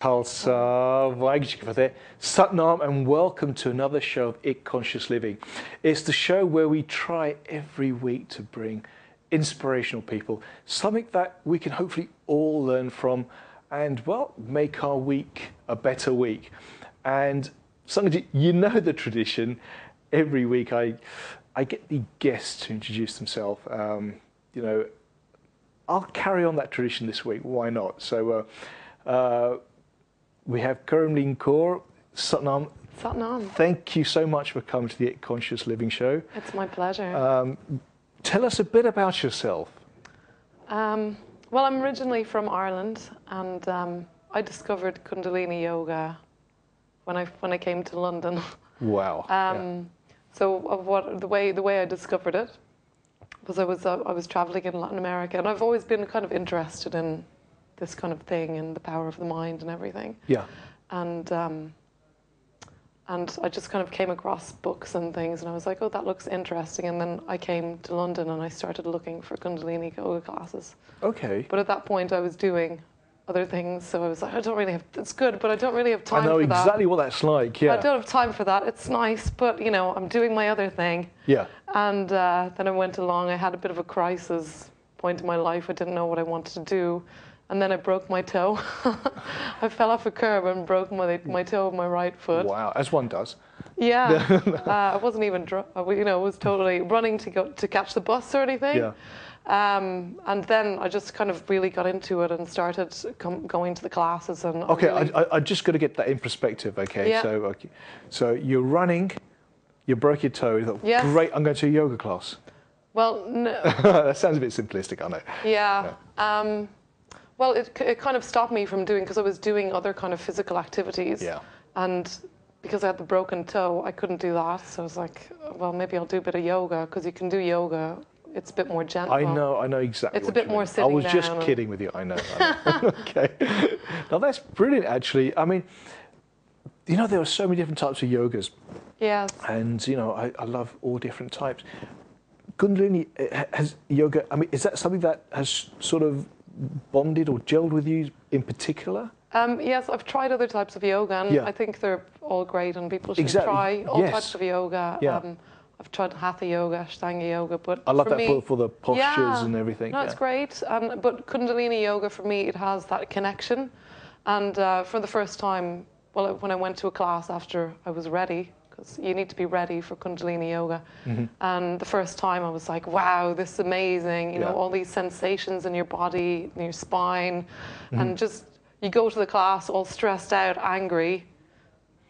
Khalsa, Vaheguru Ji Ki Fateh, Satnam, and welcome to another show of It Conscious Living. It's the show where we try every week to bring inspirational people, something that we can hopefully all learn from and, well, make our week a better week. And Sangaji, you know the tradition. Every week I get the guests to introduce themselves. You know, I'll carry on that tradition this week. Why not? So we have Karimleen Kaur, Satnam. Satnam. Thank you so much for coming to the It Conscious Living show. It's my pleasure. Tell us a bit about yourself. Well, I'm originally from Ireland, and I discovered Kundalini yoga when I came to London. Wow. So the way I discovered it was I was traveling in Latin America, and I've always been kind of interested in this kind of thing and the power of the mind and everything. Yeah. And I just kind of came across books and things, and I was like, oh, that looks interesting. And then I came to London and I started looking for Kundalini yoga classes. Okay. But at that point I was doing other things, so I was like, it's good, but I don't really have time for that. I know exactly what that's like, yeah. I don't have time for that. It's nice, but, you know, I'm doing my other thing. Yeah. And then I went along, I had a bit of a crisis point in my life. I didn't know what I wanted to do. And then I broke my toe. I fell off a curb and broke my toe of my right foot. Wow, as one does. Yeah, I wasn't even, you know, I was totally running to catch the bus or anything. Yeah. And then I just kind of really got into it and started going to the classes. And okay, really... I just got to get that in perspective. Okay, yeah. So you're running, you broke your toe. You thought, yes. Great, I'm going to a yoga class. Well, no. That sounds a bit simplistic, I know. Yeah. Well, it kind of stopped me from doing, because I was doing other kind of physical activities. Yeah. And because I had the broken toe, I couldn't do that. So I was like, well, maybe I'll do a bit of yoga, because you can do yoga. It's a bit more gentle. I know exactly. It's a bit more sitting down. I was just kidding with you. I know. Okay. Now that's brilliant, actually. I mean, you know, there are so many different types of yogas. Yes. And you know, I love all different types. Kundalini has yoga. I mean, is that something that has sort of bonded or gelled with you in particular? Yes, I've tried other types of yoga, and I think they're all great, and people should try all types of yoga. Yeah. I've tried hatha yoga, ashtanga yoga, but I love for that me, for the postures and everything. No, it's great. But Kundalini yoga, for me, it has that connection. And for the first time, well, when I went to a class after I was ready, because you need to be ready for Kundalini yoga. Mm-hmm. And the first time I was like, wow, this is amazing. You know, all these sensations in your body, in your spine, and just, you go to the class all stressed out, angry,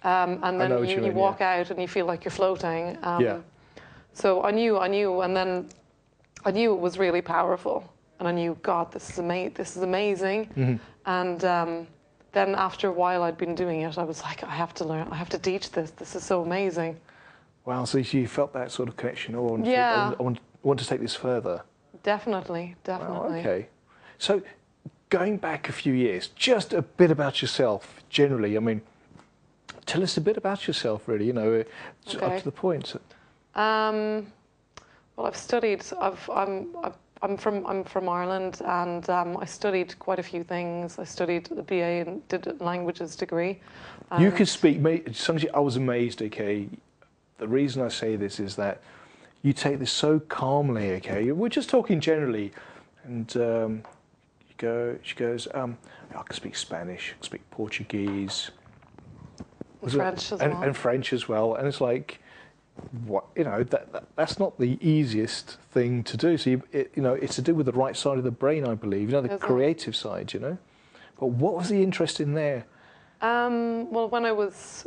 and then you walk out and you feel like you're floating. So I knew, and then I knew it was really powerful, and I knew, God, this is amazing. Mm-hmm. And then after a while I'd been doing it, I was like, I have to learn, I have to teach this. This is so amazing. Wow, so you felt that sort of connection. I want to take this further. Definitely. Wow, okay. So going back a few years, just a bit about yourself generally. I mean, tell us a bit about yourself, really, you know, up to the point. Well, I've studied. I'm from Ireland, and I studied quite a few things. I studied a BA and did a languages degree. You could speak. I was amazed. Okay, the reason I say this is that you take this so calmly. Okay, we're just talking generally, and she goes, I can speak Spanish, I can speak Portuguese, French as well. And French as well, and it's like, what, you know, that's not the easiest thing to do. So you know, it's to do with the right side of the brain, I believe. You know, the creative side. You know, but what was the interest in there? Well, when I was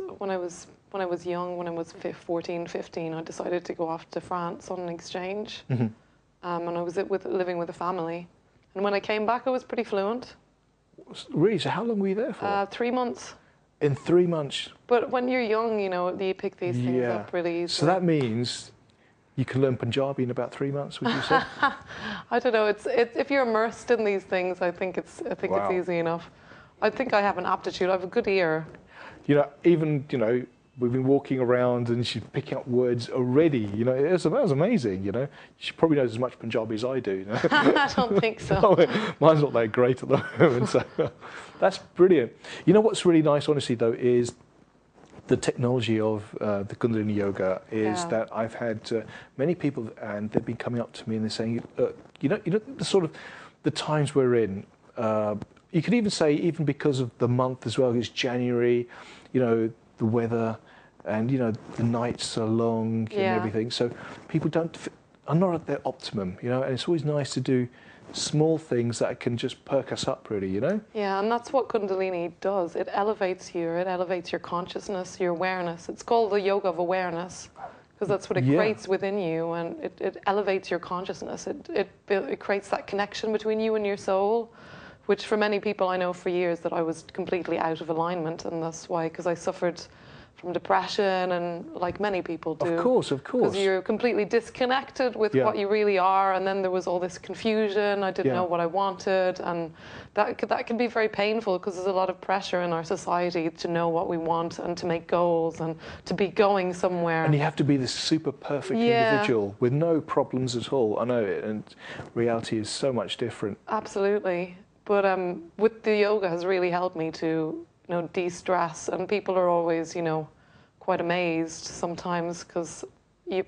young, when I was 14, 15, I decided to go off to France on an exchange, and I was living with a family. And when I came back, I was pretty fluent. Really? So how long were you there for? 3 months. In 3 months. But when you're young, you know, you pick these things up really easily. So that means you can learn Punjabi in about 3 months, would you say? I don't know. It's if you're immersed in these things, I think it's easy enough. I think I have an aptitude. I have a good ear. You know, even, you know, we've been walking around and she's picking up words already. You know, that was amazing. You know, she probably knows as much Punjabi as I do. You know? I don't think so. Mine's not that great at the moment, so that's brilliant. You know what's really nice, honestly, though, is the technology of the Kundalini Yoga is that I've had many people, and they've been coming up to me and they're saying, you know, the sort of the times we're in. You could even say, even because of the month as well, it's January, you know, the weather, and you know the nights are long and everything. So people are not at their optimum, you know, and it's always nice to do small things that can just perk us up, really, you know? Yeah, and that's what Kundalini does. It elevates you, it elevates your consciousness, your awareness. It's called the yoga of awareness, because that's what it creates within you, and it elevates your consciousness. It creates that connection between you and your soul, which for many people, I know for years that I was completely out of alignment, and that's why, because I suffered from depression, and like many people do. Of course. Because you're completely disconnected with what you really are, and then there was all this confusion. I didn't know what I wanted, and that can be very painful, because there's a lot of pressure in our society to know what we want and to make goals and to be going somewhere. And you have to be this super perfect individual with no problems at all. I know it, and reality is so much different. Absolutely. But with the yoga has really helped me to, you know, de-stress, and people are always, you know, quite amazed sometimes, because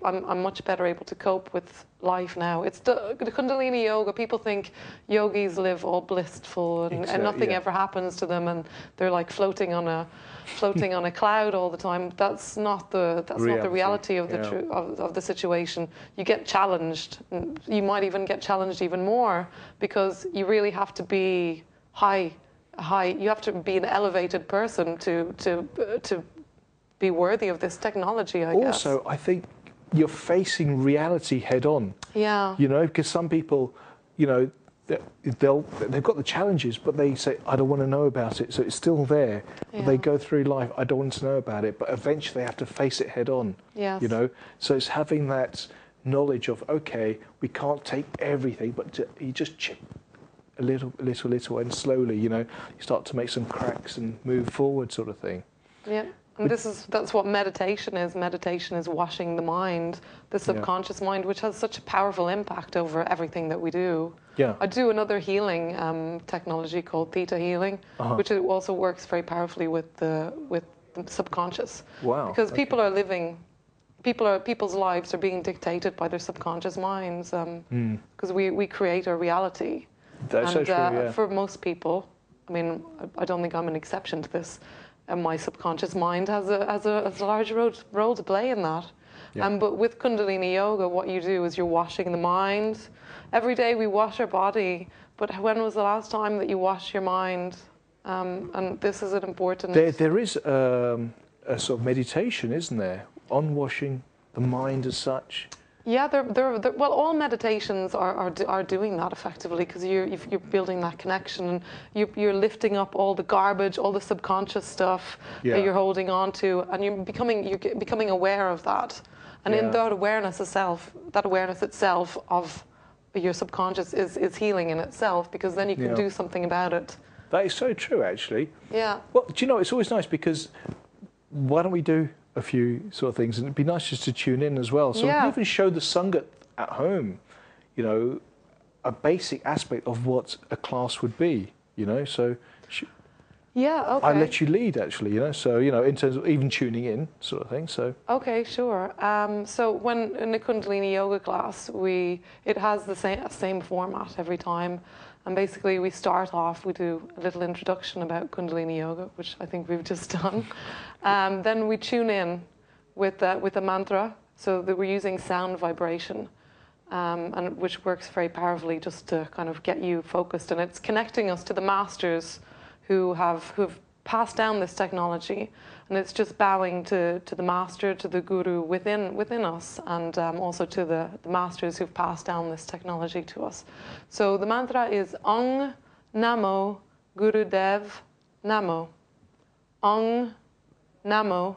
I'm much better able to cope with life now. It's the Kundalini Yoga. People think yogis live all blissful and nothing ever happens to them, and they're like floating on a cloud all the time. That's not the reality of of the situation. You get challenged. You might even get challenged even more, because you really have to be high. You have to be an elevated person to be worthy of this technology, I guess. Also, I think you're facing reality head on. Yeah. You know, because some people, you know, they've got the challenges, but they say, I don't want to know about it. So it's still there. Yeah. They go through life, I don't want to know about it. But eventually they have to face it head on. Yes. You know, so it's having that knowledge of, okay, we can't take everything, but you just chip a little, and slowly, you know, you start to make some cracks and move forward, sort of thing. Yeah. And that's what meditation is. Meditation is washing the mind, the subconscious mind, which has such a powerful impact over everything that we do. Yeah. I do another healing technology called theta healing, which also works very powerfully with the subconscious. Wow. Because people's lives are being dictated by their subconscious minds. Because we create our reality. That's so true, yeah. For most people, I mean, I don't think I'm an exception to this. And my subconscious mind has a large role to play in that. Yeah. But with Kundalini Yoga, what you do is you're washing the mind. Every day we wash our body, but when was the last time that you washed your mind? And this is an important... There is a sort of meditation, isn't there, on washing the mind as such? Yeah, well, all meditations are doing that effectively, because you're building that connection, and you're lifting up all the garbage, all the subconscious stuff that you're holding on to, and you're becoming aware of that. And in that awareness itself of your subconscious is healing in itself, because then you can do something about it. That is so true, actually. Yeah. Well, do you know, it's always nice, because why don't we do a few sort of things, and it'd be nice just to tune in as well. So we can even show the Sangat at home, you know, a basic aspect of what a class would be, you know. So okay. I let you lead, actually, you know. So, you know, in terms of even tuning in, sort of thing. So okay, sure. So when in the Kundalini Yoga class, it has the same format every time. And basically, we start off, we do a little introduction about Kundalini Yoga, which I think we've just done. Then we tune in with a mantra, so that we're using sound vibration, and which works very powerfully just to kind of get you focused. And it's connecting us to the masters who've passed down this technology. And it's just bowing to the master, to the guru within us, and also to the masters who've passed down this technology to us. So the mantra is Ong Namo Gurudev Namo. Ong Namo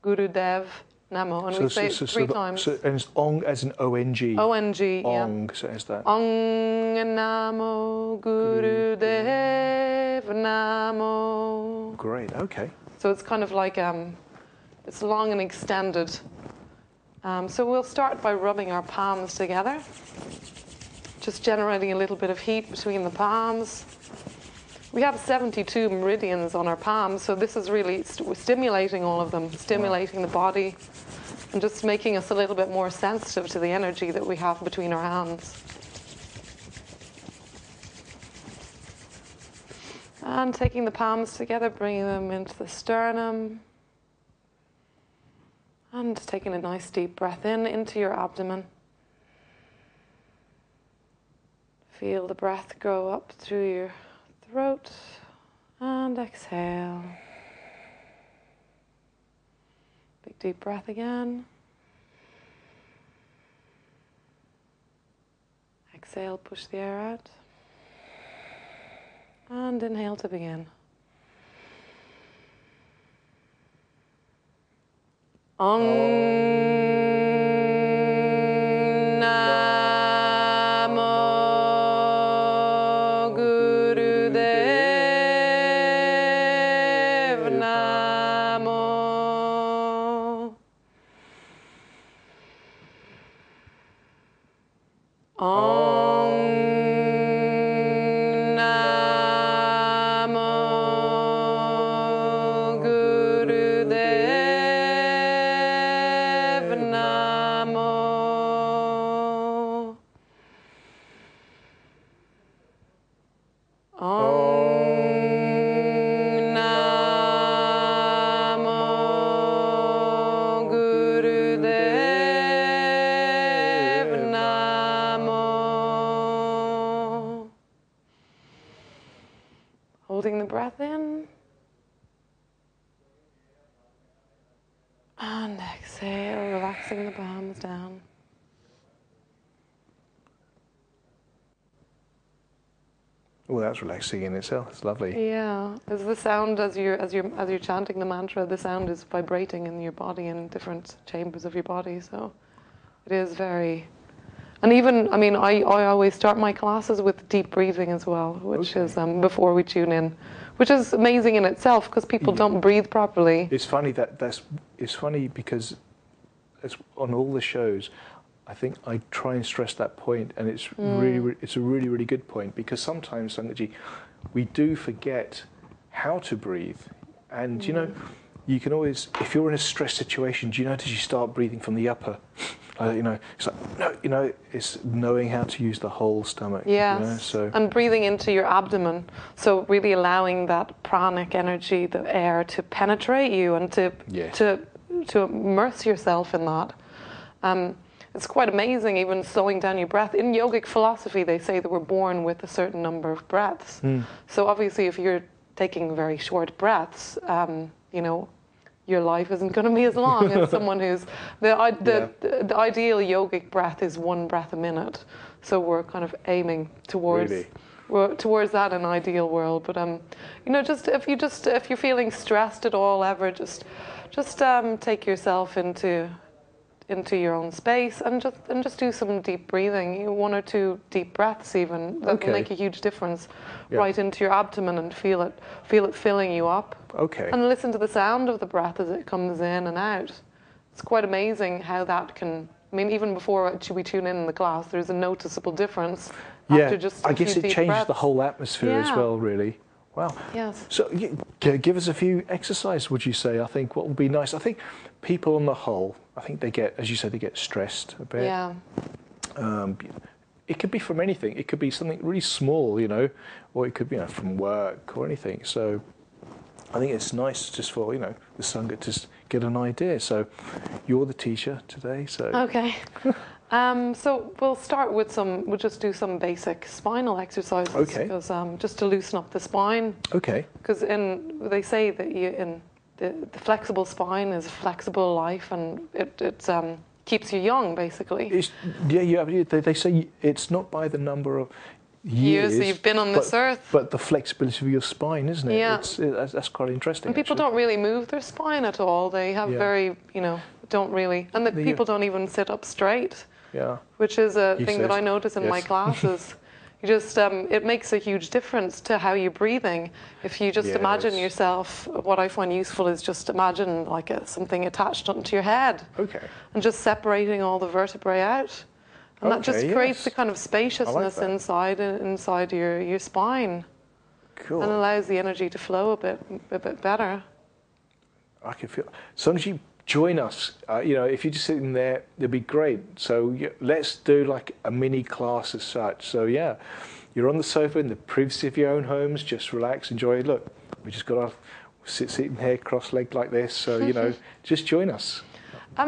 Gurudev Namo. And we say it three times. And it's Ong as in O-N-G. O-N-G, yeah. Ong, so it's that. Ong Namo Gurudev Namo. Great, okay. So it's kind of like It's long and extended. So we'll start by rubbing our palms together, just generating a little bit of heat between the palms. We have 72 meridians on our palms, so this is really stimulating all of them, stimulating the body, and just making us a little bit more sensitive to the energy that we have between our hands. And taking the palms together, bringing them into the sternum. And taking a nice deep breath in into your abdomen. Feel the breath go up through your throat. And exhale. Big deep breath again. Exhale, push the air out. And inhale to begin. Om Namo Gurudev Namo. Om Namo Gurudev Namo. Om Namo Gurudev Namo. Holding the breath in. And exhale, relaxing the palms down. Well, that's relaxing in itself. It's lovely. Yeah, as the sound as you're chanting the mantra, the sound is vibrating in your body in different chambers of your body. So it is very, and even I always start my classes with deep breathing as well, which is before we tune in, which is amazing in itself because people don't breathe properly. It's funny it's funny because on all the shows, I think I try and stress that point, and it's it's a really good point, because sometimes, Sangatji, we do forget how to breathe, and you know, you can always, if you're in a stress situation, do you notice you start breathing from the upper? It's like no, it's knowing how to use the whole stomach. Yes, so and breathing into your abdomen, so really allowing that pranic energy, the air, to penetrate you and to immerse yourself in that. It's quite amazing, even slowing down your breath. In yogic philosophy, they say that we're born with a certain number of breaths. So obviously, if you're taking very short breaths, your life isn't going to be as long as someone who's... The ideal yogic breath is 1 breath a minute. So we're kind of aiming towards... Really? Towards that in an ideal world. But, if you're feeling stressed at all ever, just take yourself into your own space and just do some deep breathing, 1 or 2 deep breaths even. That will make a huge difference right into your abdomen, and feel it filling you up. Okay. And listen to the sound of the breath as it comes in and out. It's quite amazing how that can, even before we tune in the class, there's a noticeable difference after just a I guess few it deep changes breaths. the whole atmosphere as well, really. Wow. Yes. So give us a few exercises, would you say? I think what would be nice, I think people on the whole, I think they get, as you say, they get stressed a bit. Yeah. It could be from anything. It could be something really small, or it could be from work or anything. So I think it's nice just for, the Sangha to just get an idea. So you're the teacher today, so... Okay. So we'll start with we'll just do some basic spinal exercises. Okay. Because, just to loosen up the spine. Okay. Because they say that the flexible spine is a flexible life, and it keeps you young, basically. They say it's not by the number of years that you've been on this earth, but the flexibility of your spine, isn't it? Yeah. That's quite interesting. And people don't really move their spine at all. They have don't really, and people don't even sit up straight. Yeah. Which is a thing that I notice in my classes. You just, it makes a huge difference to how you're breathing. If you just imagine yourself, what I find useful is just imagine like something attached onto your head. Okay. And just separating all the vertebrae out. And that just creates a kind of spaciousness inside your spine. Cool. And allows the energy to flow a bit better. I can feel. As long as you join us, you know, if you're just sitting there, it'd be great. So let's do like a mini class as such. So yeah, you're on the sofa in the privacy of your own homes. Just relax, enjoy. Look, we just got our sitting here cross-legged like this. So you know, just join us.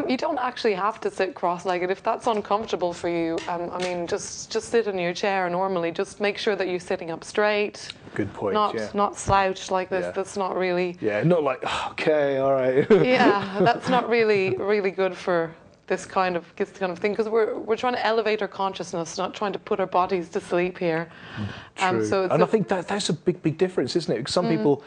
You don't actually have to sit cross-legged. If that's uncomfortable for you, I mean, just sit in your chair normally. Just make sure that you're sitting up straight. Good point. Not slouched like this. Yeah. That's not really. Yeah, not like okay, all right. Yeah, that's not really good for this kind of thing, because we're trying to elevate our consciousness, not trying to put our bodies to sleep here. True. So and I think that's a big difference, isn't it? Because some people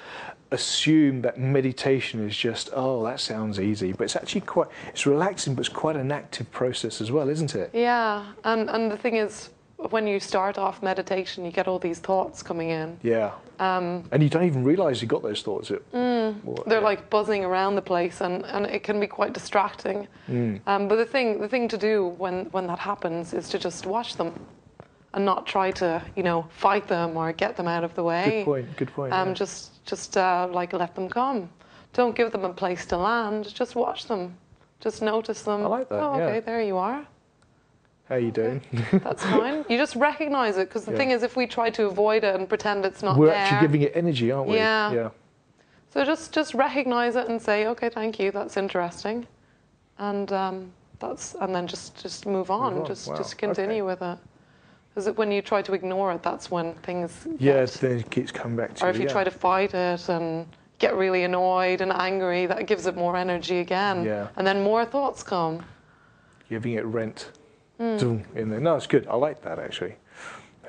assume that meditation is just, oh, that sounds easy, but it's actually it's relaxing, but it's quite an active process as well, isn't it? Yeah, and the thing is, when you start off meditation, you get all these thoughts coming in. Yeah. And you don't even realise you got those thoughts. They're like buzzing around the place, and it can be quite distracting. But the thing to do when that happens is to just watch them, and not try to fight them or get them out of the way. Good point. Yeah. Just like let them come. Don't give them a place to land. Just watch them. Just notice them. I like that. Oh, okay, there you are. How you doing? That's fine. You just recognize it, because the thing is, if we try to avoid it and pretend it's not We're there, actually giving it energy, aren't we? Yeah. So just recognize it and say, okay, thank you, that's interesting, and then just move on. Just continue with it. Because when you try to ignore it, that's when things then it keeps coming back to you. Or if you try to fight it and get really annoyed and angry, that gives it more energy again. Yeah. And then more thoughts come. Giving it rent. In there. No, it's good. I like that, actually.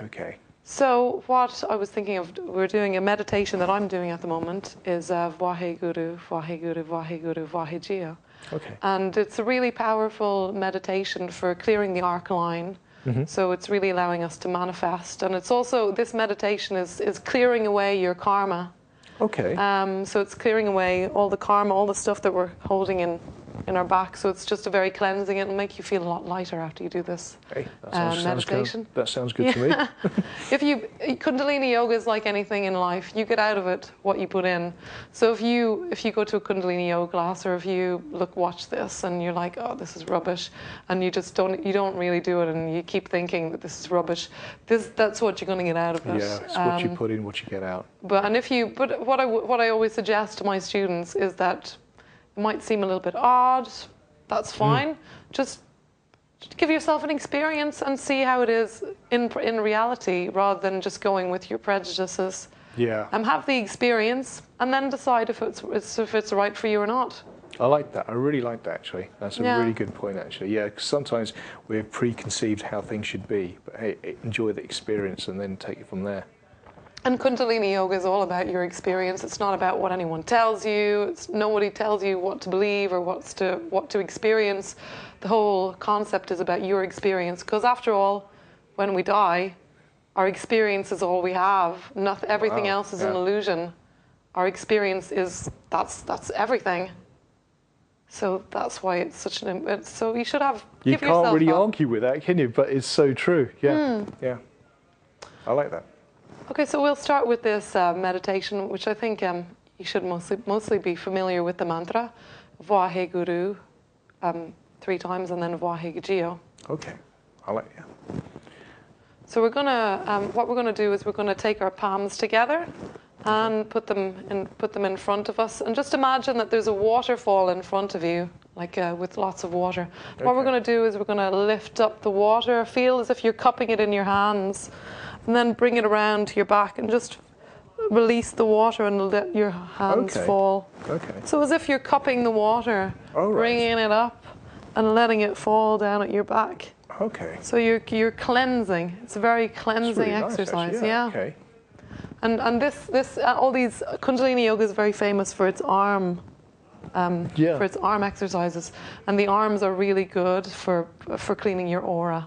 Okay. So what I was thinking of, we're doing a meditation that I'm doing at the moment is Vaheguru, Vaheguru, Vaheguru, Vaheguru. Okay. And it's a really powerful meditation for clearing the arc line. So it's really allowing us to manifest. And it's also, this meditation is clearing away your karma. Okay. So it's clearing away all the karma, all the stuff that we're holding in our back. So it's just a very cleansing. It'll make you feel a lot lighter after you do this meditation. That sounds good to me. Kundalini yoga is like anything in life. You get out of it what you put in. So if you go to a Kundalini yoga class, or if you watch this and you're like, oh, this is rubbish, and you don't really do it, and you keep thinking that this is rubbish, that's what you're going to get out of it. Yeah, it's what you put in, what you get out. But what I always suggest to my students is that it might seem a little bit odd. That's fine. Just give yourself an experience and see how it is in reality, rather than just going with your prejudices. Yeah. Have the experience and then decide if it's right for you or not. I like that. I really like that, actually. That's a really good point, actually. Yeah, because sometimes we've preconceived how things should be, but hey, enjoy the experience and then take it from there. And Kundalini yoga is all about your experience. It's not about what anyone tells you. Nobody tells you what to believe or what to experience. The whole concept is about your experience. Because after all, when we die, our experience is all we have. Everything else is an illusion. Our experience that's everything. So that's why it's such an. So you should have. You can't really argue with that, can you? But it's so true. Yeah. Yeah. I like that. Okay, so we'll start with this meditation, which I think you should mostly be familiar with the mantra, Vaheguru, 3 times, and then Vaheguru. Okay, I like that. So we're gonna, what we're gonna do is we're gonna take our palms together and put them in front of us, and just imagine that there's a waterfall in front of you, like with lots of water. Okay. What we're gonna do is we're gonna lift up the water, feel as if you're cupping it in your hands, and then bring it around to your back and just release the water and let your hands fall. Okay. So as if you're cupping the water, bringing it up and letting it fall down at your back. Okay. So you're cleansing. It's a very cleansing exercise. Nice, yeah. Okay. And all these Kundalini yoga is very famous for its arm. For its arm exercises, and the arms are really good for cleaning your aura.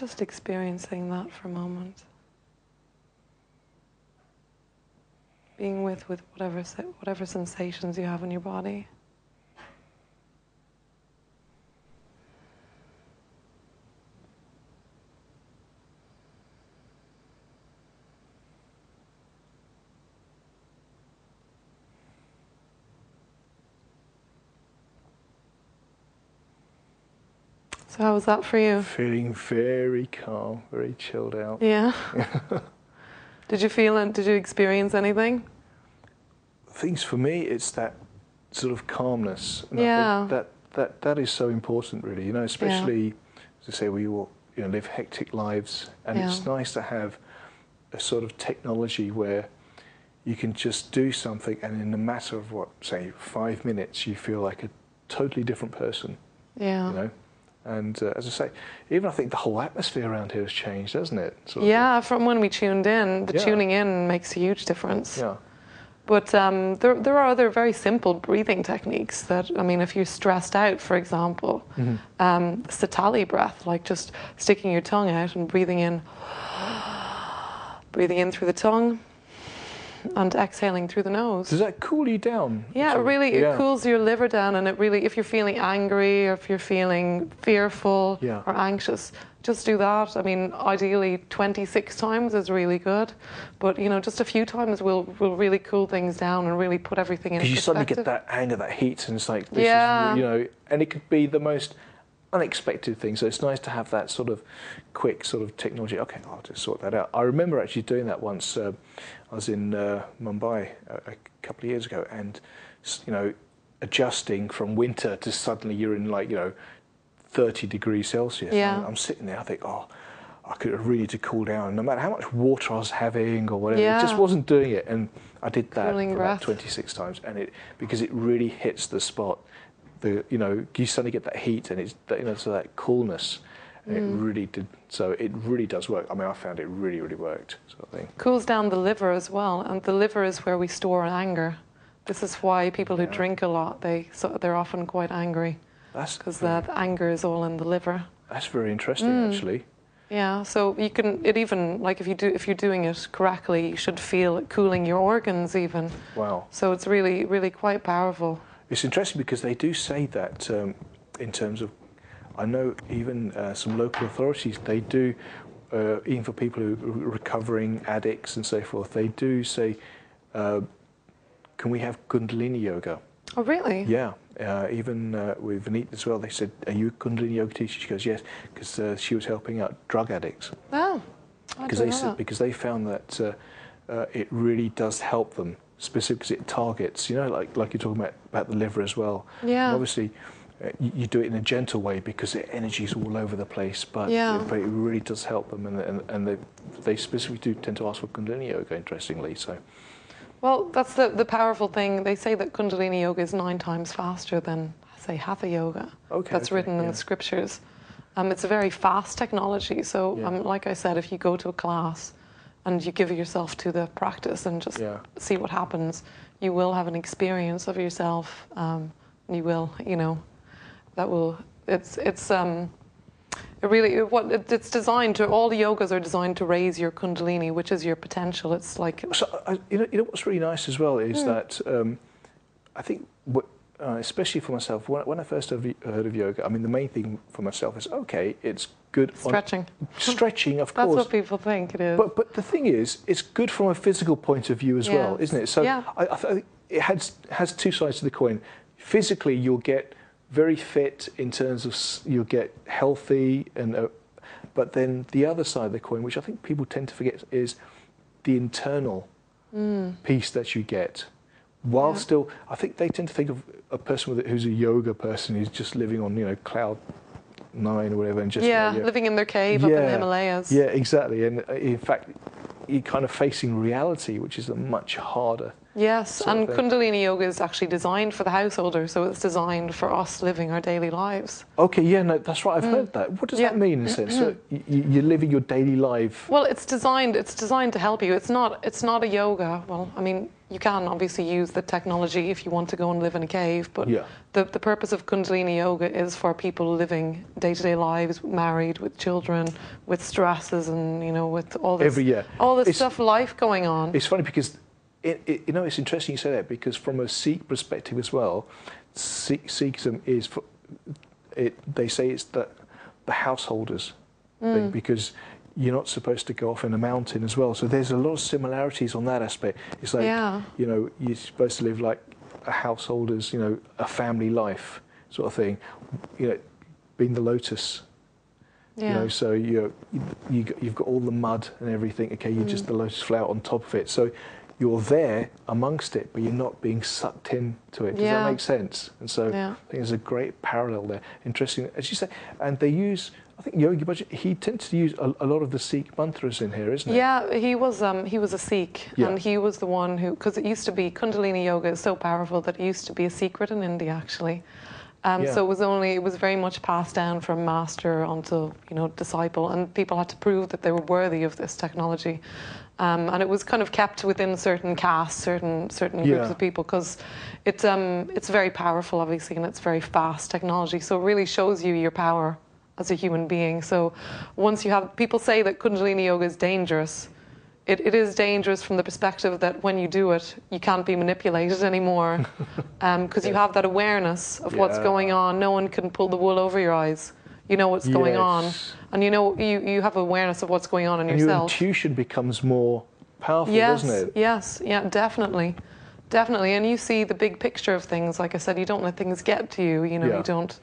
just experiencing that for a moment. Being with whatever sensations you have in your body. So how was that for you? Feeling very calm, very chilled out. Yeah. Did you experience anything? Things for me, it's that sort of calmness. And Yeah. I think that is so important, really. You know, especially as I say, we all live hectic lives, and it's nice to have a sort of technology where you can just do something, and in a matter of say 5 minutes, you feel like a totally different person. Yeah. You know. And as I say, even I think the whole atmosphere around here has changed, hasn't it? From when we tuned in, tuning in makes a huge difference. Yeah. But there are other very simple breathing techniques that, I mean, if you're stressed out, for example, Sitali breath, like just sticking your tongue out and breathing in through the tongue and exhaling through the nose. Does that cool you down? Yeah, it cools your liver down, and it really, if you're feeling angry or if you're feeling fearful or anxious, just do that. I mean, ideally 26 times is really good, but just a few times will really cool things down and really put everything in perspective. Because you suddenly get that anger, that heat, and it's like, this is, and it could be the most unexpected thing. So it's nice to have that sort of quick sort of technology. Okay, I'll just sort that out. I remember actually doing that once. I was in Mumbai a couple of years ago, and adjusting from winter to suddenly you're in 30 degrees Celsius. Yeah. And I'm sitting there, I think, I could really need to cool down. No matter how much water I was having or whatever, it just wasn't doing it. And I did that for about 26 times, and because it really hits the spot. You suddenly get that heat, and it's so that coolness. And it really did. So it really does work. I mean, I found it really, really worked, sort of thing. Cools down the liver as well, and the liver is where we store anger. This is why people who drink a lot, they're often quite angry. That's because that anger is all in the liver. That's very interesting, actually. Yeah, so you can if you're doing it correctly, you should feel it cooling your organs even. Wow. So it's really, really quite powerful. It's interesting because they do say that in terms of, I know even some local authorities, they do, even for people who are recovering addicts and so forth, they do say, can we have Kundalini yoga? Oh, really? Yeah. Even with Vanita as well, they said, are you a Kundalini yoga teacher? She goes, yes, because she was helping out drug addicts. Oh, because they found that it really does help them, specifically because it targets, like you're talking about the liver as well. Yeah. And obviously, you do it in a gentle way because the energy's all over the place, but it really does help them, and they specifically do tend to ask for Kundalini yoga, interestingly. So. Well, that's the powerful thing. They say that Kundalini yoga is 9 times faster than, say, Hatha yoga. That's written in the scriptures. It's a very fast technology. So, like I said, if you go to a class and you give yourself to the practice and just see what happens, you will have an experience of yourself. You will, that will. It's designed to. All the yogas are designed to raise your Kundalini, which is your potential. It's like. So what's really nice as well is that I think, especially for myself, when I first heard of yoga, I mean the main thing for myself is it's good. Stretching. Stretching, of course. That's what people think it is. But the thing is, it's good from a physical point of view as well, isn't it? So I think it has two sides to the coin. Physically, you'll get very fit in terms of you'll get healthy, but then the other side of the coin, which I think people tend to forget, is the internal peace that you get. While still, I think they tend to think of a person who's a yoga person who's just living on cloud 9 or whatever, and just living in their cave up in the Himalayas. Yeah, exactly. And in fact, you're kind of facing reality, which is a much harder. Yes, and Kundalini yoga is actually designed for the householder, so it's designed for us living our daily lives. Okay, no, that's right. I've heard that. What does that mean in a sense? So you're living your daily life. Well, it's designed to help you. It's not a yoga. Well, I mean, you can obviously use the technology if you want to go and live in a cave, but the purpose of Kundalini Yoga is for people living day-to-day lives, married, with children, with stresses, and with all this stuff, life going on. It's funny because it's interesting you say that, because from a Sikh perspective as well, Sikhism is they say it's the householders thing, because you're not supposed to go off in a mountain as well. So there's a lot of similarities on that aspect. It's like, you're supposed to live like a householder's, a family life sort of thing, being the lotus. So you've got all the mud and everything. Okay, you're just the lotus flower on top of it. So you're there amongst it, but you're not being sucked into it. Does that make sense? And so I think there's a great parallel there. Interesting, as you say. And they use, I think Yogi Bhajan, he tends to use a lot of the Sikh mantras in here, isn't he? Yeah, he was a Sikh, and he was the one who, because it used to be, Kundalini Yoga is so powerful that it used to be a secret in India, actually. So it was very much passed down from master onto disciple, and people had to prove that they were worthy of this technology. And it was kind of kept within certain castes, certain groups of people, because it's very powerful, obviously, and it's very fast technology. So it really shows you your power as a human being. So once you have, people say that Kundalini Yoga is dangerous. It is dangerous from the perspective that when you do it, you can't be manipulated anymore, because you have that awareness of what's going on. No one can pull the wool over your eyes. You know what's going on, and you have awareness of what's going on in yourself. Your intuition becomes more powerful, doesn't it? Yes, yeah, definitely. And you see the big picture of things. Like I said, you don't let things get to you. You don't.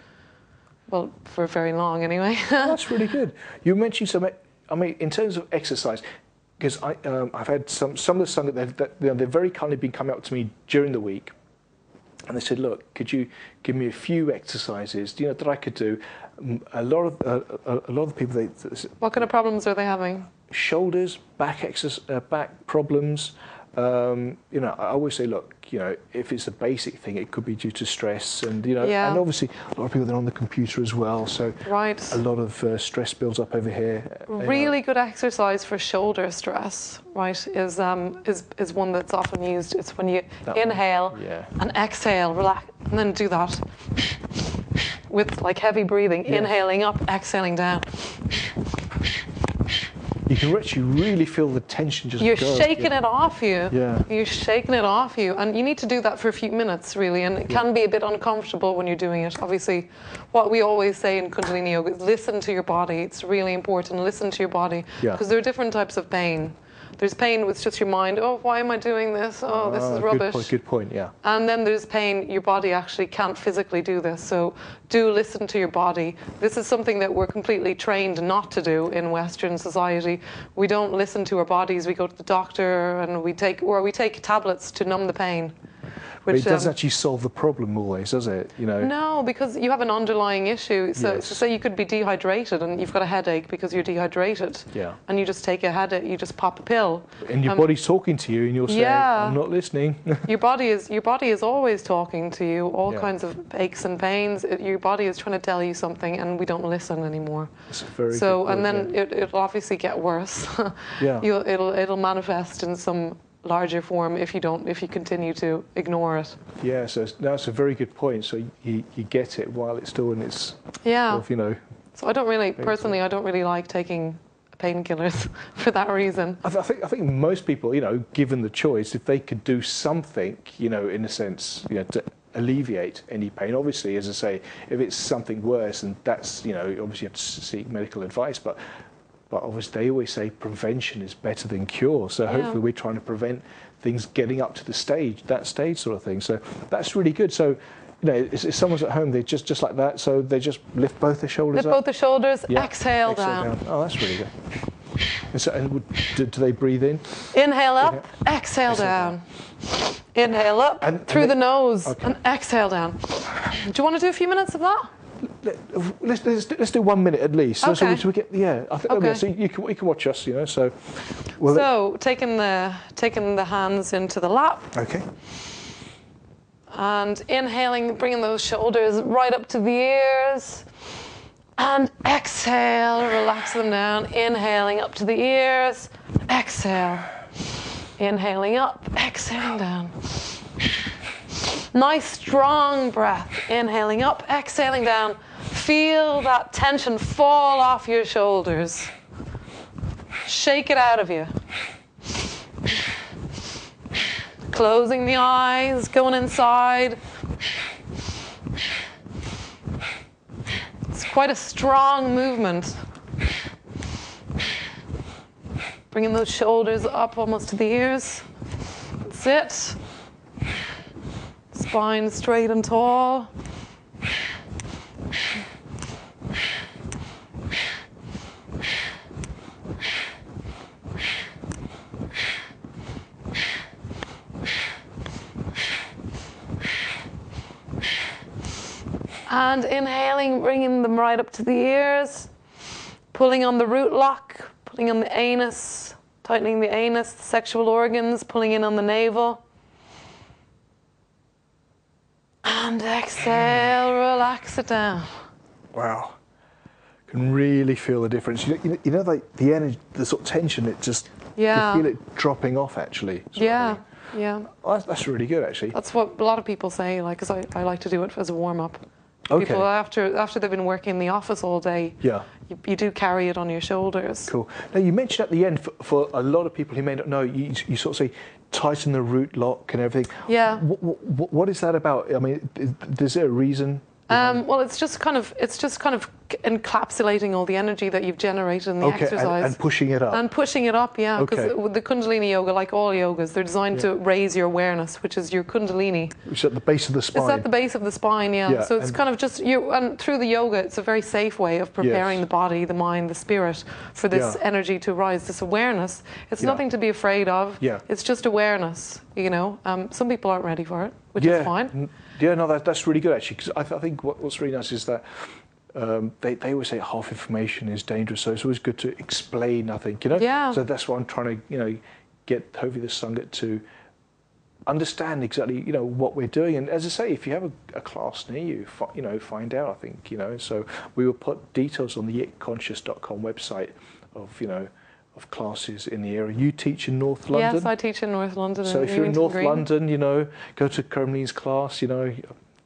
Well, for very long, anyway. That's really good. You mentioned some. I mean, in terms of exercise, because I've had some of the Sunday they've very kindly been coming up to me during the week, and they said, "Look, could you give me a few exercises? that I could do?" A lot of the people. What kind of problems are they having? Shoulders, back problems. I always say, look, if it's a basic thing, it could be due to stress, and and obviously a lot of people, they're on the computer as well, so a lot of stress builds up over here. Really good exercise for shoulder stress, right, is one that's often used. It's when you inhale and exhale, relax, and then do that with like heavy breathing, inhaling up, exhaling down. You can actually really feel the tension just You're shaking it off you. Yeah. You're shaking it off you. And you need to do that for a few minutes, really. And it can be a bit uncomfortable when you're doing it. Obviously, what we always say in Kundalini Yoga is listen to your body. It's really important. Listen to your body. Because there are different types of pain. There's pain with just your mind. Oh, why am I doing this? Oh, this is rubbish. Good point, yeah. And then there's pain, your body actually can't physically do this. So do listen to your body. This is something that we're completely trained not to do in Western society. We don't listen to our bodies. We go to the doctor and we take tablets to numb the pain. But it doesn't actually solve the problem always, does it? No, because you have an underlying issue. So say you could be dehydrated and you've got a headache because you're dehydrated. Yeah. And you just take a headache, you just pop a pill. And your body's talking to you, and you're saying, "I'm not listening." Your body is always talking to you. All kinds of aches and pains. Your body is trying to tell you something, and we don't listen anymore. That's a very good point, and then it'll obviously get worse. It'll manifest in some larger form if you continue to ignore it. Yeah, so that's a very good point. So you get it while it's still in its So I don't really like taking painkillers for that reason. I think most people, given the choice, if they could do something, in a sense, to alleviate any pain. Obviously, as I say, if it's something worse, and that's obviously you have to seek medical advice, but obviously they always say prevention is better than cure. So hopefully we're trying to prevent things getting up to that stage sort of thing. So that's really good. So, if someone's at home, they just like that. So they just lift both the shoulders up. Lift both the shoulders, exhale down. Oh, that's really good. And so, do they breathe in? Inhale up, exhale down. Inhale up through the nose and exhale down. Do you want to do a few minutes of that? Let's do 1 minute at least. Okay. So we get I think so you can watch us. So. Taking the hands into the lap. Okay. And inhaling, bringing those shoulders right up to the ears. And exhale, relax them down. Inhaling up to the ears. Exhale. Inhaling up, exhaling down. Nice strong breath. Inhaling up, exhaling down. Feel that tension fall off your shoulders. Shake it out of you. Closing the eyes, going inside. It's quite a strong movement. Bringing those shoulders up almost to the ears. That's it. Spine straight and tall. And inhaling, bringing them right up to the ears. Pulling on the root lock, pulling on the anus, tightening the anus, the sexual organs, pulling in on the navel. And exhale, relax it down. Wow. Can really feel the difference. You know, like the energy, the sort of tension, it just, you feel it dropping off actually. Yeah, yeah. Well, that's really good actually. That's what a lot of people say, like, because I like to do it as a warm-up. Okay. People, after they've been working in the office all day, you do carry it on your shoulders. Cool. Now, you mentioned at the end, for a lot of people who may not know, you sort of say tighten the root lock and everything. Yeah. What is that about? I mean, is there a reason? Well, it's just kind of encapsulating all the energy that you've generated in the exercise. And pushing it up. And pushing it up, yeah. Because with the Kundalini yoga, like all yogas, they're designed to raise your awareness, which is your Kundalini. Which is at the base of the spine. It's at the base of the spine, yeah. So it's kind of just and through the yoga, it's a very safe way of preparing the body, the mind, the spirit for this energy to rise, this awareness. It's nothing to be afraid of. Yeah. It's just awareness, you know. Some people aren't ready for it, which is fine. Yeah, no, that's really good actually, because I think what's really nice is that they always say half information is dangerous, so it's always good to explain, I think, you know? Yeah. So that's why I'm trying to, get hopefully the Sangha to understand exactly, what we're doing. And as I say, if you have a class near you, find out, I think, So we will put details on the itconscious.com website of classes in the area. You teach in North London? Yes, I teach in North London. So if you're in North London, go to Cromley's class,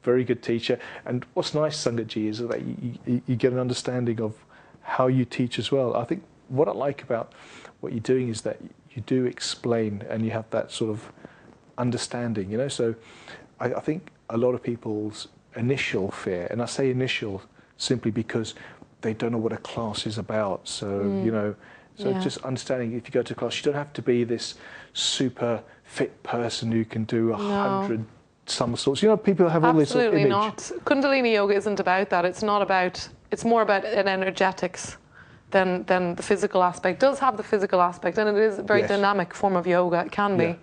very good teacher. And what's nice, Sangatji, is that you get an understanding of how you teach as well. I think what I like about what you're doing is that you do explain and you have that sort of understanding, So I think a lot of people's initial fear, and I say initial simply because they don't know what a class is about. So, just understanding, if you go to class, you don't have to be this super fit person who can do 100 somersaults. People have all this sort of image. Absolutely not. Kundalini yoga isn't about that. It's more about an energetics than the physical aspect. It does have the physical aspect, and it is a very dynamic form of yoga. It can be.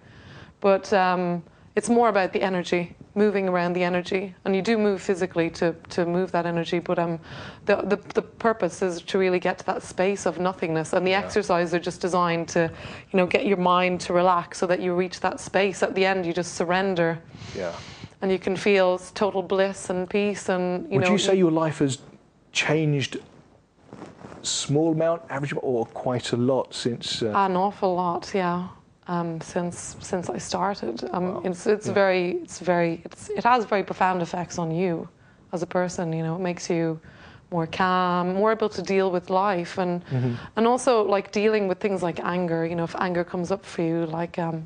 But it's more about the energy, moving around the energy. And you do move physically to move that energy, but the purpose is to really get to that space of nothingness. And the exercises are just designed to, get your mind to relax so that you reach that space. At the end, you just surrender. Yeah. And you can feel total bliss and peace. And, Would you say your life has changed small amount, average, or quite a lot since? An awful lot, yeah. Since I started, it has very profound effects on you as a person. It makes you more calm, more able to deal with life, and also like dealing with things like anger. If anger comes up for you, like a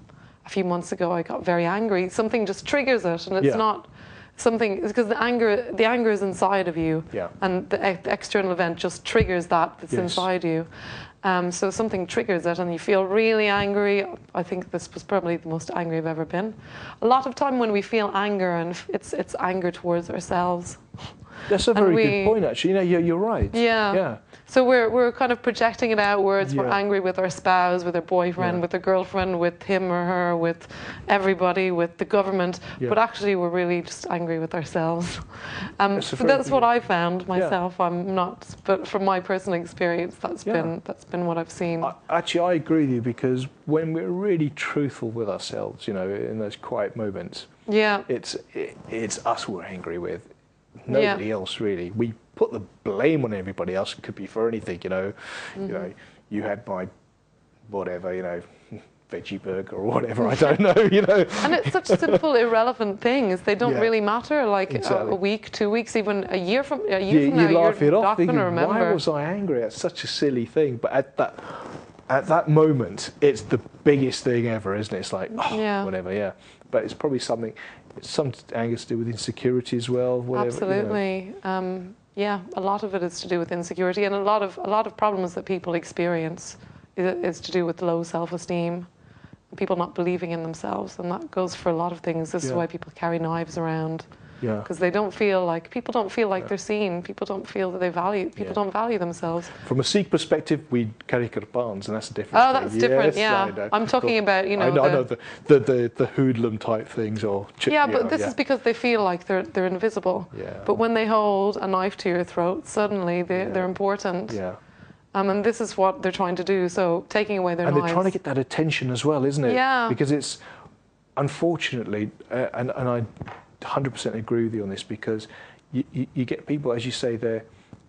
few months ago, I got very angry. Something just triggers it, and it's not something, because the anger is inside of you, and the external event just triggers that's inside you. So something triggers it and you feel really angry. I think this was probably the most angry I've ever been. A lot of time when we feel anger, and it's anger towards ourselves. That's a very good point, actually. You're right. Yeah. So we're kind of projecting it outwards. We're angry with our spouse, with our boyfriend, with our girlfriend, with him or her, with everybody, with the government. But actually, we're really just angry with ourselves. That's what I found myself. I'm not, but from my personal experience, that's been what I've seen. I agree with you, because when we're really truthful with ourselves, in those quiet moments, it's us we're angry with. Nobody else, really. We put the blame on everybody else. It could be for anything, You had my whatever, veggie burger or whatever. I don't know, you know. And it's such simple, irrelevant things. They don't Yeah. really matter. Like Exactly. a week, 2 weeks, even a year from now, You you're laugh it off, not going thinking, to remember. why was I angry? That's such a silly thing. But at that moment, it's the biggest thing ever, isn't it? It's like, oh, Yeah. whatever, yeah. But it's probably some anger to do with insecurity as well. Whatever, Absolutely. Yeah, a lot of it is to do with insecurity, and a lot of problems that people experience is to do with low self-esteem, people not believing in themselves, and that goes for a lot of things. This is Yeah. why people carry knives around, Yeah. because people don't feel like they're seen. People don't feel that people don't value themselves. From a Sikh perspective, we carry kirbans, and that's a different Oh, thing. that's different. Yes, Yeah, I know. I'm talking about I know the hoodlum type things, or yeah, but this is because they feel like they're invisible. Yeah. But when they hold a knife to your throat, suddenly they're important. Yeah. And this is what they're trying to do. So taking away their And knives. they're trying to get that attention as well, isn't it? Yeah. Because it's, unfortunately, and I 100% agree with you on this, because you get people, as you say, they're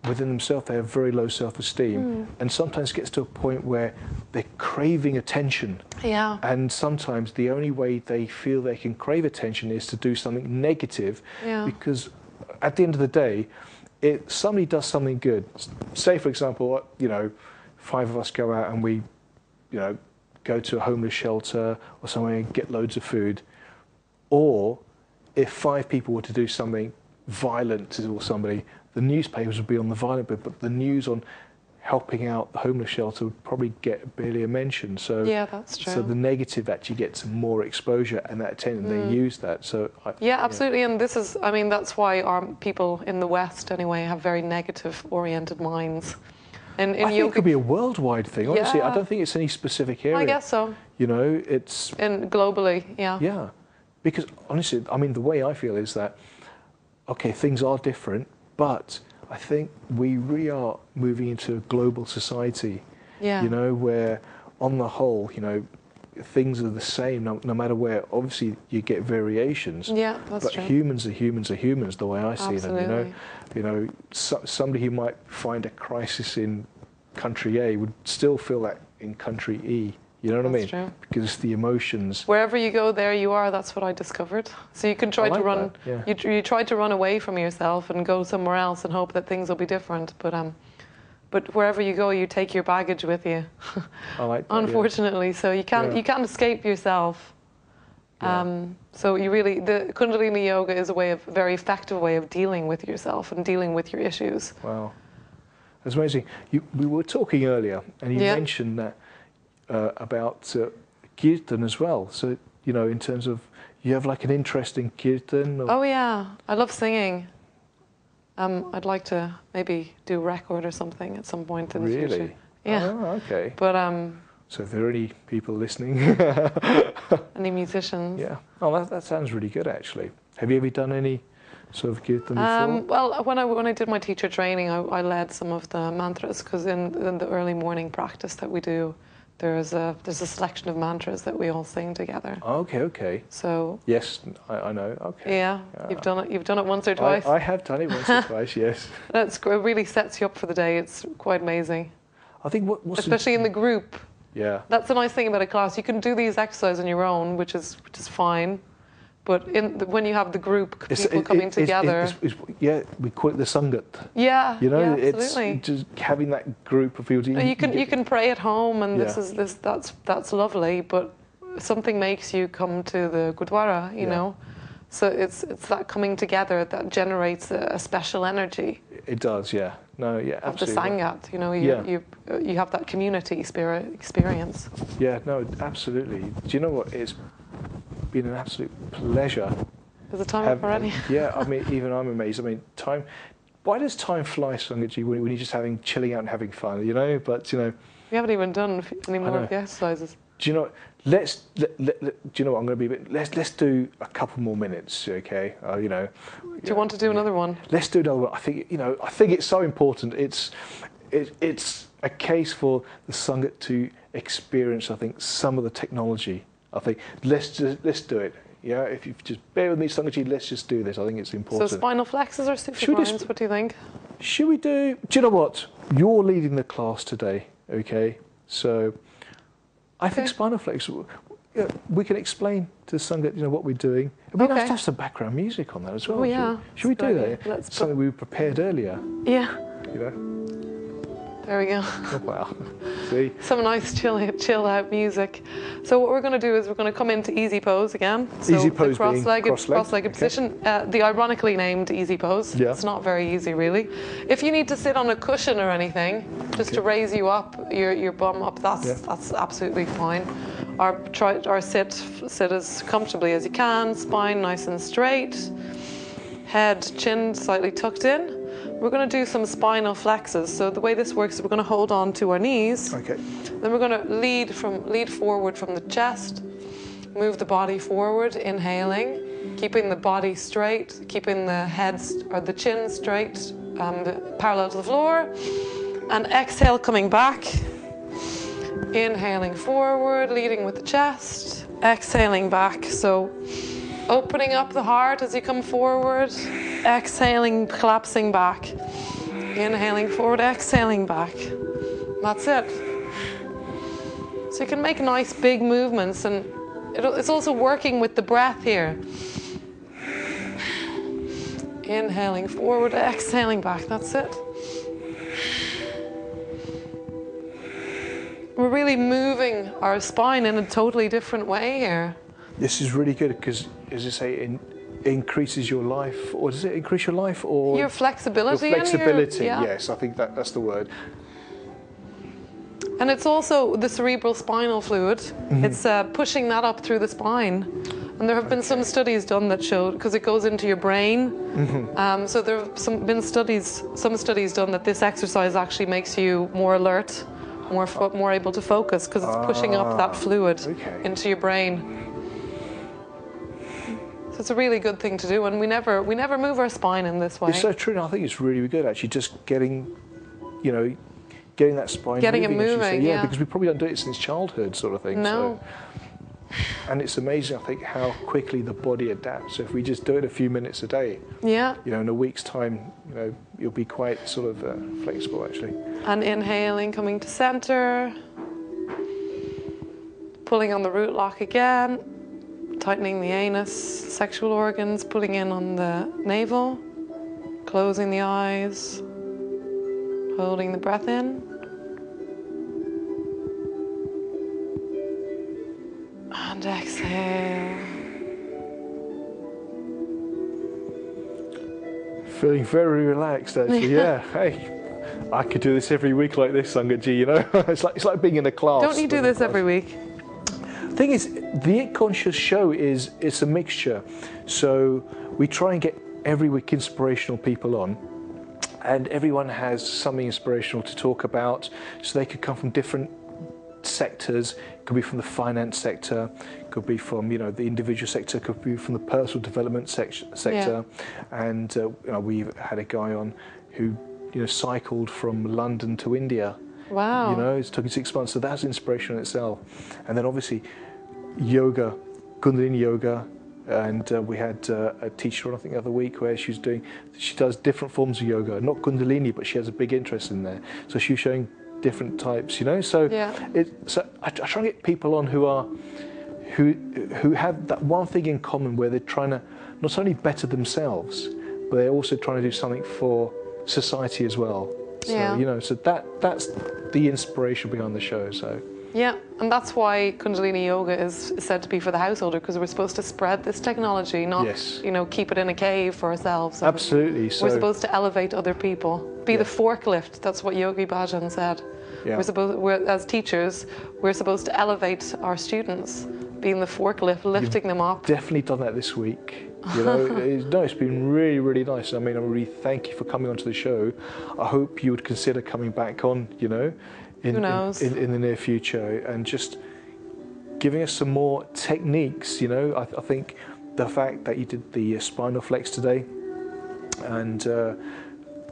within themselves, they have very low self-esteem, and sometimes it gets to a point where they're craving attention. Yeah. And sometimes the only way they feel they can crave attention is to do something negative, Yeah. because at the end of the day, if somebody does something good, say for example, you know, 5 of us go out and we, you know, go to a homeless shelter or somewhere and get loads of food, or if 5 people were to do something violent to somebody, the newspapers would be on the violent bit, but the news on helping out the homeless shelter would probably get barely a mention. So Yeah, that's true. So the negative actually gets more exposure and that attention. They use that. So Yeah, absolutely. And this is, I mean, that's why our people in the West, anyway, have very negative-oriented minds. And I think it could be a worldwide thing. Honestly, I Yeah. don't think it's any specific area. I guess so. You know, it's And globally, yeah. yeah, because honestly, I mean, the way I feel is that okay, things are different, but I think we really are moving into a global society. Yeah. You know, where on the whole, you know, things are the same no matter where. Obviously, you get variations. Yeah, that's but true. humans are humans are humans. The way I see them, Absolutely. you know, somebody who might find a crisis in country A would still feel that in country E. You know what I mean? That's true. Because it's the emotions. Wherever you go, there you are. That's what I discovered. So you can try I like to run. that, yeah. You try to run away from yourself and go somewhere else and hope that things will be different. But wherever you go, you take your baggage with you. I like that. yeah. Unfortunately, so you can't escape yourself. Yeah. So the Kundalini yoga is a very effective way of dealing with yourself and dealing with your issues. Wow, that's amazing. We were talking earlier, and you Yeah. mentioned that about kirtan as well. So you know, in terms of you have like an interest in kirtan. Or, Oh yeah, I love singing. I'd like to maybe do a record or something at some point in the future. Really? Yeah. Oh, okay. But So if there are any people listening, any musicians? yeah. Oh, that sounds really good actually. Have you ever done any sort of kirtan before? Well, when I did my teacher training, I led some of the mantras, because in the early morning practice that we do, there's a selection of mantras that we all sing together. Okay, okay. So Yes, I know. Okay. yeah, you've done it once or twice. I have done it once or twice. Yes. It really sets you up for the day. It's quite amazing, I think what's especially in the group. yeah. That's the nice thing about a class. You can do these exercises on your own, which is fine. But when you have the group, people coming together. Yeah, we call it the sangat. Yeah, You know, yeah, it's absolutely. just having that group of people. You can pray at home, and Yeah. that's lovely. But something makes you come to the Gurdwara, you Yeah. know. So it's that coming together that generates a special energy It does, yeah. No, yeah, of the absolutely. sangat. You know, Yeah. you have that community spirit experience. Yeah, no, absolutely. Do you know what? It's been an absolute pleasure. Is it time up already? Yeah, I mean, even I'm amazed. I mean, time. Why does time fly, Sangatji, when you're just chilling out and having fun? You know, but you know. We haven't even done any more know. of the exercises. Do you know? Do you know what? I'm going to be a bit. Let's do a couple more minutes, okay? You know. Do you want to do another one? Let's do another one. I think I think it's so important. It's a case for the Sangat to experience. I think some of the technology. I think let's do it. Yeah, if you just bear with me, Sangatji, let's just do this. I think it's important. So spinal flexes or Should we supergrinds? What do you think? Should we do? Do you know what? You're leading the class today, okay? So I think spinal flex. We can explain to Sangha, what we're doing. It'd be nice to have some background music on that as well. Oh yeah. Should we do that? Let's Something we prepared earlier. Yeah. There we go. Oh, wow. See? Some nice chill out music. So what we're going to do is we're going to come into easy pose again. So easy pose being cross-legged position. The ironically named easy pose. Yeah. It's not very easy really. If you need to sit on a cushion or anything, just to raise you up, your bum up, that's absolutely fine. Or sit as comfortably as you can, spine nice and straight, head, chin slightly tucked in. We're going to do some spinal flexes. So the way this works is we're going to hold on to our knees. Okay. Then we're going to lead forward from the chest, move the body forward, inhaling, keeping the body straight, keeping the head or the chin straight, parallel to the floor, and exhale, coming back. Inhaling forward, leading with the chest, exhaling back. So opening up the heart as you come forward, exhaling, collapsing back. Inhaling forward, exhaling back. That's it. So you can make nice big movements, and it's also working with the breath here. Inhaling forward, exhaling back. That's it. We're really moving our spine in a totally different way here. This is really good because, as you say, it increases your life, or does it increase your life, or your flexibility? Your flexibility, yes, I think that's the word. And it's also the cerebral spinal fluid. It's pushing that up through the spine. And there have been some studies done that showed, because it goes into your brain. So there have some studies done that this exercise actually makes you more alert, more able to focus, because it's pushing up that fluid into your brain. So it's a really good thing to do, and we never move our spine in this way. It's so true, and I think it's really good actually, just getting that spine moving, yeah, because we probably don't do it since childhood, sort of thing. No. So. And it's amazing, I think, how quickly the body adapts. So if we just do it a few minutes a day, in a week's time, you'll be quite sort of flexible actually. And inhaling, coming to center, pulling on the root lock again, tightening the anus, sexual organs, pulling in on the navel, closing the eyes, holding the breath in. And exhale. Feeling very relaxed actually, yeah. Hey, I could do this every week like this, Sangaji, it's like being in a class. Don't you do this every week? The thing is, the It Conscious show it's a mixture. So we try and get every week inspirational people on, and everyone has something inspirational to talk about. So they could come from different sectors. It could be from the finance sector, could be from the individual sector, could be from the personal development sector. And we've had a guy on who cycled from London to India. Wow. It took him 6 months, so that's inspiration in itself. And then obviously yoga, Kundalini yoga, and we had a teacher on, I think, the other week where she does different forms of yoga, not Kundalini, but she has a big interest in there. So she was showing different types, so so I try and get people on who have that one thing in common, where they're trying to not only better themselves, but they're also trying to do something for society as well. So so that's the inspiration behind the show. So and that's why Kundalini yoga is said to be for the householder, because we're supposed to spread this technology, not keep it in a cave for ourselves. Absolutely. So we're supposed to elevate other people, be the forklift. That's what Yogi Bhajan said. As teachers, we're supposed to elevate our students, being the forklift, lifting them up. Definitely done that this week. It's been really, really nice. I mean, I really thank you for coming onto the show. I hope you would consider coming back on, in the near future, and just giving us some more techniques. I think the fact that you did the spinal flex today, and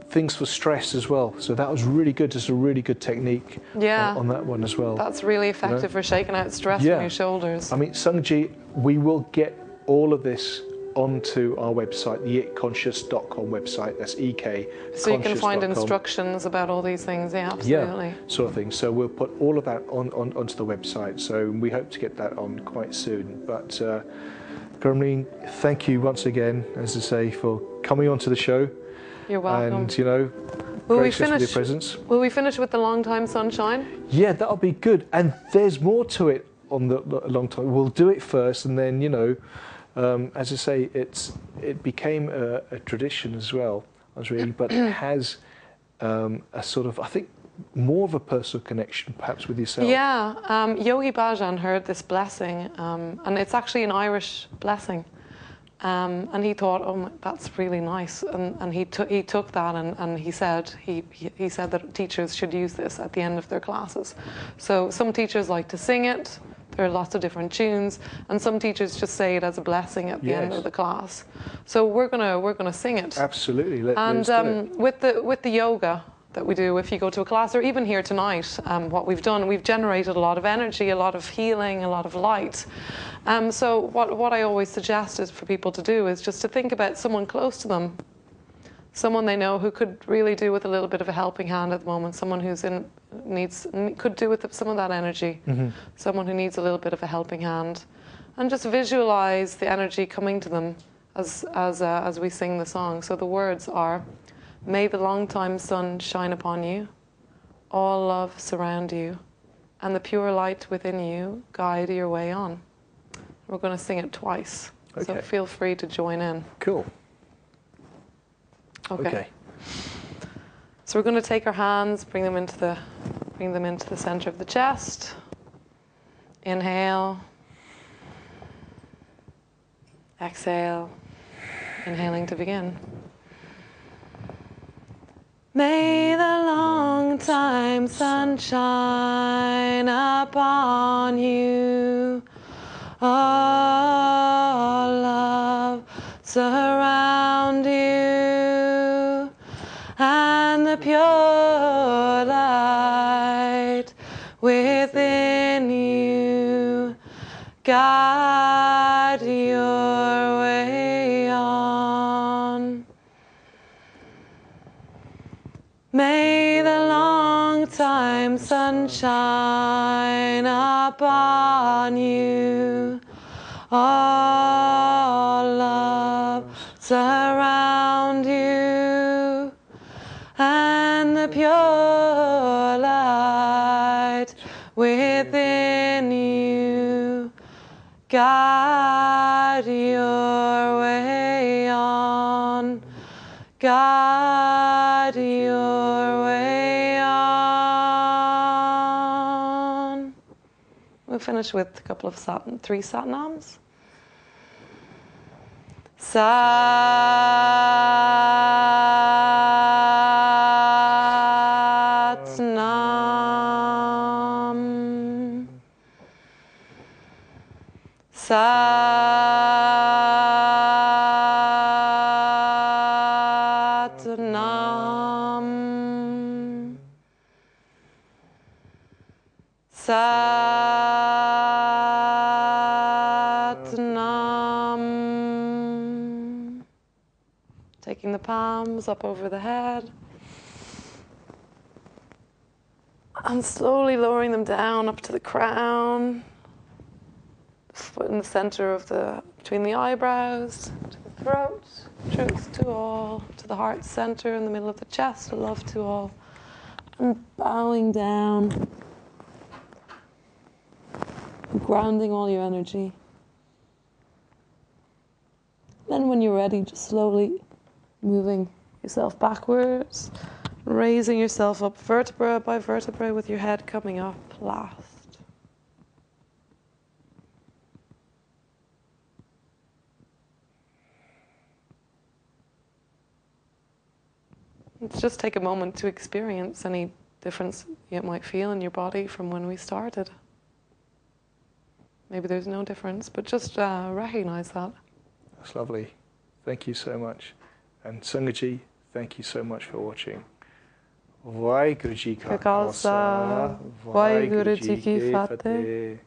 things for stress as well. So that was really good. Just a really good technique on that one as well. That's really effective for shaking out stress from your shoulders. I mean, Sangji, we will get all of this onto our website, the ekconscious.com website. That's EK. So you can find instructions about all these things. Yeah, absolutely. Yeah, sort of thing. So we'll put all of that onto the website. So we hope to get that on quite soon. But Gurmleen, thank you once again, as I say, for coming onto the show. You're welcome. And, you know, gracious with your presence. Will we finish with the Long Time Sunshine? Yeah, that'll be good. And there's more to it on the long time. We'll do it first, and then, you know, as I say, it became a tradition as well. I was reading, but it has a sort of, I think, more of a personal connection, perhaps, with yourself. Yeah, Yogi Bhajan heard this blessing, and it's actually an Irish blessing. And he thought, oh, that's really nice, and he took that, and he said that teachers should use this at the end of their classes. So some teachers like to sing it. There are lots of different tunes, and some teachers just say it as a blessing at the end of the class. So we're gonna sing it. Absolutely. Let's do it. With the yoga that we do, if you go to a class, or even here tonight, what we've done, we've generated a lot of energy, a lot of healing, a lot of light. So what I always suggest is for people to do is just to think about someone close to them, someone they know who could really do with a little bit of a helping hand at the moment, someone who's could do with some of that energy, someone who needs a little bit of a helping hand, and just visualize the energy coming to them as we sing the song. So the words are, may the long time sun shine upon you, all love surround you, and the pure light within you guide your way on. We're going to sing it twice, so feel free to join in. Cool. Okay. So we're going to take our hands, bring them into the center of the chest. Inhale. Exhale. Inhaling to begin. May the long time sun shine upon you. All love surround you, and the pure light within you guide your way on. May the long time sun shine upon you. All love surround you, and the pure light within you guide your way on. Guide your way on. We'll finish with a couple of three Satnams. Satnam. Satnam. Satnam. Taking the palms up over the head. And slowly lowering them down up to the crown. Foot in the center of between the eyebrows, to the throat, truth to all, to the heart center in the middle of the chest, love to all. And bowing down. Grounding all your energy. Then when you're ready, just slowly moving yourself backwards, raising yourself up vertebra by vertebra with your head coming up last. Let's just take a moment to experience any difference you might feel in your body from when we started. Maybe there's no difference, but just recognize that. That's lovely. Thank you so much. And Sangaji, thank you so much for watching. Vaheguru Ji Ka Khalsa, Vaheguru Ji Ki Fateh.